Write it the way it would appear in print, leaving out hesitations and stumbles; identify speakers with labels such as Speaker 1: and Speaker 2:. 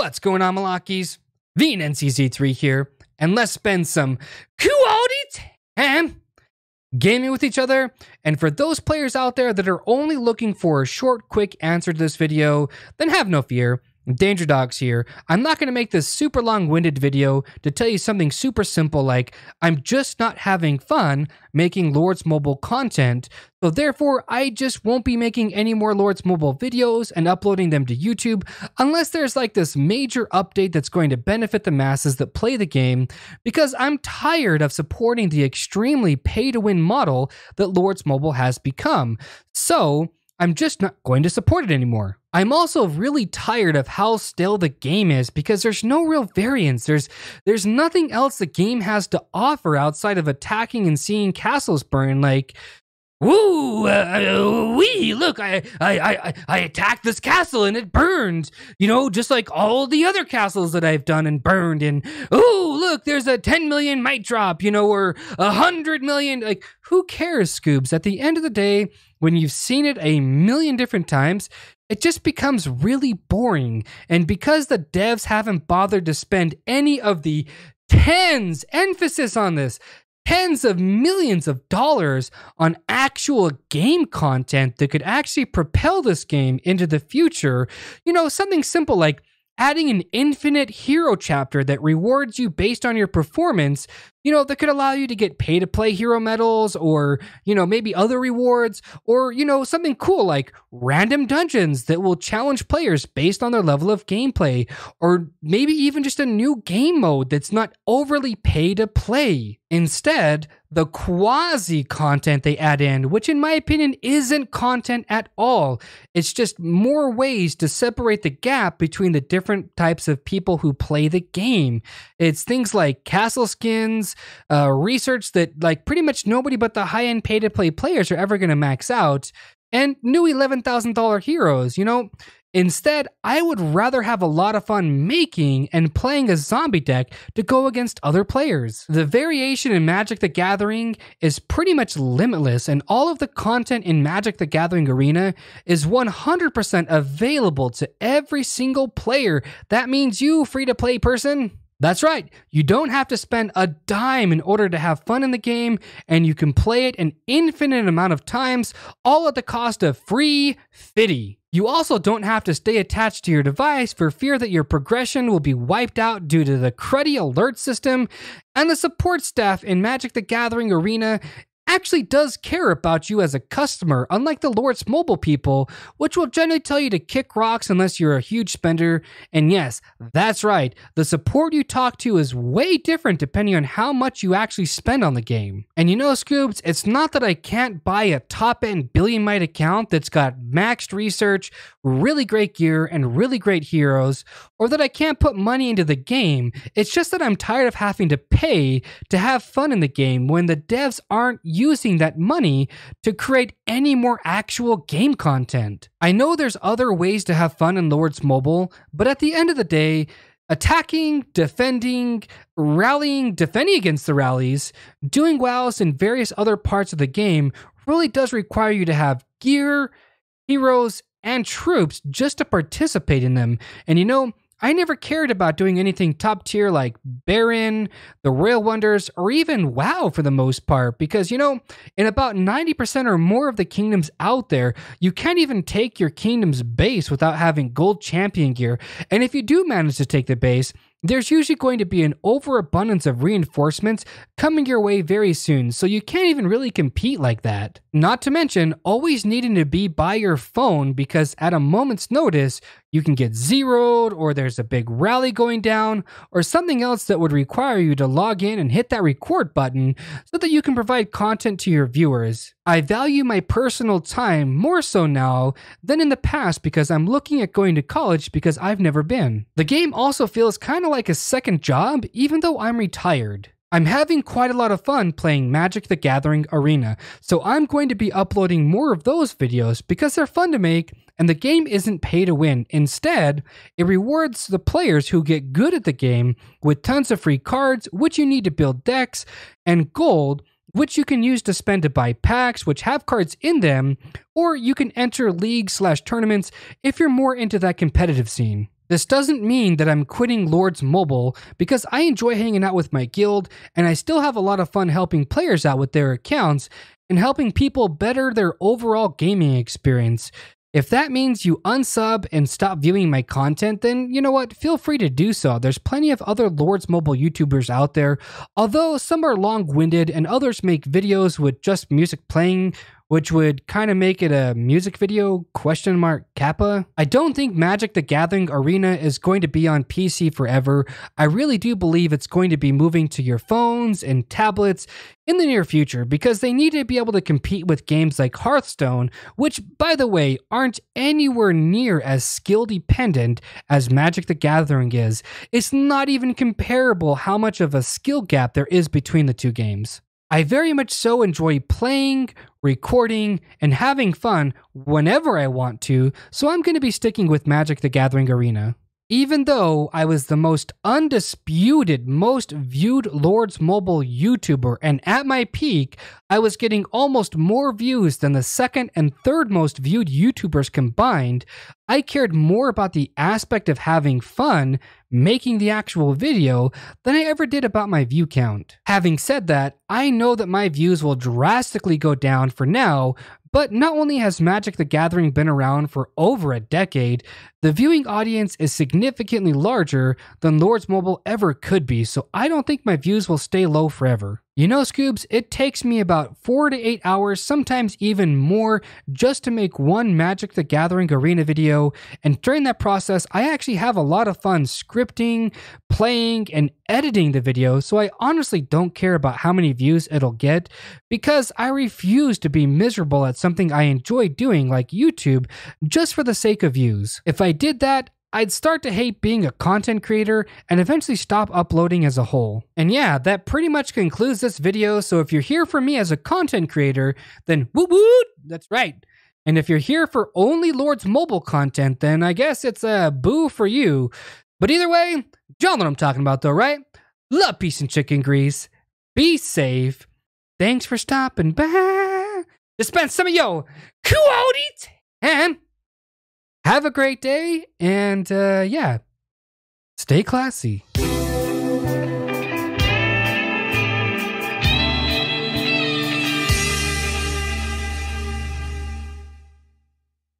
Speaker 1: What's going on, Malakis? VNCZ3 here, and let's spend some quality time gaming with each other. And for those players out there that are only looking for a short, quick answer to this video, then have no fear. Danger Dogs here. I'm not going to make this super long-winded video to tell you something super simple like I'm just not having fun making Lords Mobile content, so therefore I just won't be making any more Lords Mobile videos and uploading them to YouTube unless there's like this major update that's going to benefit the masses that play the game, because I'm tired of supporting the extremely pay-to-win model that Lords Mobile has become. So I'm just not going to support it anymore. I'm also really tired of how stale the game is because there's no real variance. There's nothing else the game has to offer outside of attacking and seeing castles burn. Like, woo, look, I attacked this castle and it burned, you know, just like all the other castles that I've done and burned. And, oh, look, there's a 10 million might drop, you know, or 100 million. Like, who cares, Scoobs? At the end of the day, when you've seen it a million different times, it just becomes really boring. And because the devs haven't bothered to spend any of the emphasis on this, tens of millions of dollars on actual game content that could actually propel this game into the future, you know, something simple like adding an infinite hero chapter that rewards you based on your performance, you know, that could allow you to get pay-to-play hero medals or, you know, maybe other rewards, or, you know, something cool like random dungeons that will challenge players based on their level of gameplay, or maybe even just a new game mode that's not overly pay-to-play. Instead, the quasi-content they add in, which in my opinion isn't content at all, it's just more ways to separate the gap between the different types of people who play the game. It's things like castle skins, research that like pretty much nobody but the high-end pay-to-play players are ever going to max out, and new $11,000 heroes, you know? Instead, I would rather have a lot of fun making and playing a zombie deck to go against other players. The variation in Magic the Gathering is pretty much limitless, and all of the content in Magic the Gathering Arena is 100% available to every single player. That means you, free-to-play person. That's right, you don't have to spend a dime in order to have fun in the game, and you can play it an infinite amount of times, all at the cost of free fitty. You also don't have to stay attached to your device for fear that your progression will be wiped out due to the cruddy alert system, and the support staff in Magic the Gathering Arena actually does care about you as a customer, unlike the Lords Mobile people, which will generally tell you to kick rocks unless you're a huge spender. And yes, that's right, the support you talk to is way different depending on how much you actually spend on the game. And you know, Scoobs, it's not that I can't buy a top-end Billion Might account that's got maxed research, really great gear, and really great heroes, or that I can't put money into the game. It's just that I'm tired of having to pay to have fun in the game when the devs aren't using that money to create any more actual game content. I know there's other ways to have fun in Lords Mobile, but at the end of the day, attacking, defending, rallying, defending against the rallies, doing wows in various other parts of the game really does require you to have gear, heroes, and troops just to participate in them. And you know, I never cared about doing anything top tier like Baron, the Royal Wonders, or even WoW for the most part, because, you know, in about 90% or more of the kingdoms out there, you can't even take your kingdom's base without having gold champion gear. And if you do manage to take the base, there's usually going to be an overabundance of reinforcements coming your way very soon, so you can't even really compete like that. Not to mention, always needing to be by your phone because at a moment's notice, you can get zeroed, or there's a big rally going down, or something else that would require you to log in and hit that record button so that you can provide content to your viewers. I value my personal time more so now than in the past because I'm looking at going to college because I've never been. The game also feels kind of like a second job, even though I'm retired. I'm having quite a lot of fun playing Magic the Gathering Arena, so I'm going to be uploading more of those videos because they're fun to make and the game isn't pay to win. Instead, it rewards the players who get good at the game with tons of free cards, which you need to build decks, and gold, which you can use to spend to buy packs which have cards in them, or you can enter leagues/tournaments if you're more into that competitive scene. This doesn't mean that I'm quitting Lords Mobile, because I enjoy hanging out with my guild, and I still have a lot of fun helping players out with their accounts and helping people better their overall gaming experience. If that means you unsub and stop viewing my content, then you know what? Feel free to do so. There's plenty of other Lords Mobile YouTubers out there, although some are long-winded and others make videos with just music playing, which would kind of make it a music video ? Kappa. I don't think Magic the Gathering Arena is going to be on PC forever. I really do believe it's going to be moving to your phones and tablets in the near future, because they need to be able to compete with games like Hearthstone, which, by the way, aren't anywhere near as skill dependent as Magic the Gathering is. It's not even comparable how much of a skill gap there is between the two games. I very much so enjoy playing, recording, and having fun whenever I want to, so I'm going to be sticking with Magic the Gathering Arena. Even though I was the most undisputed, most viewed Lords Mobile YouTuber, and at my peak, I was getting almost more views than the second and third most viewed YouTubers combined, I cared more about the aspect of having fun making the actual video than I ever did about my view count. Having said that, I know that my views will drastically go down for now, but not only has Magic the Gathering been around for over a decade, the viewing audience is significantly larger than Lords Mobile ever could be, so I don't think my views will stay low forever. You know, Scoobs, it takes me about 4 to 8 hours, sometimes even more, just to make one Magic the Gathering Arena video, and during that process, I actually have a lot of fun scripting, playing, and editing the video, so I honestly don't care about how many views it'll get, because I refuse to be miserable at something I enjoy doing like YouTube just for the sake of views. If I did that, I'd start to hate being a content creator and eventually stop uploading as a whole. And yeah, that pretty much concludes this video, so if you're here for me as a content creator, then woot woot, that's right. And if you're here for only Lords Mobile content, then I guess it's a boo for you. But either way, y'all know what I'm talking about though, right? Love, peace, and chicken grease. Be safe. Thanks for stopping by. Dispense some of your quality time. Have a great day, and yeah, stay classy.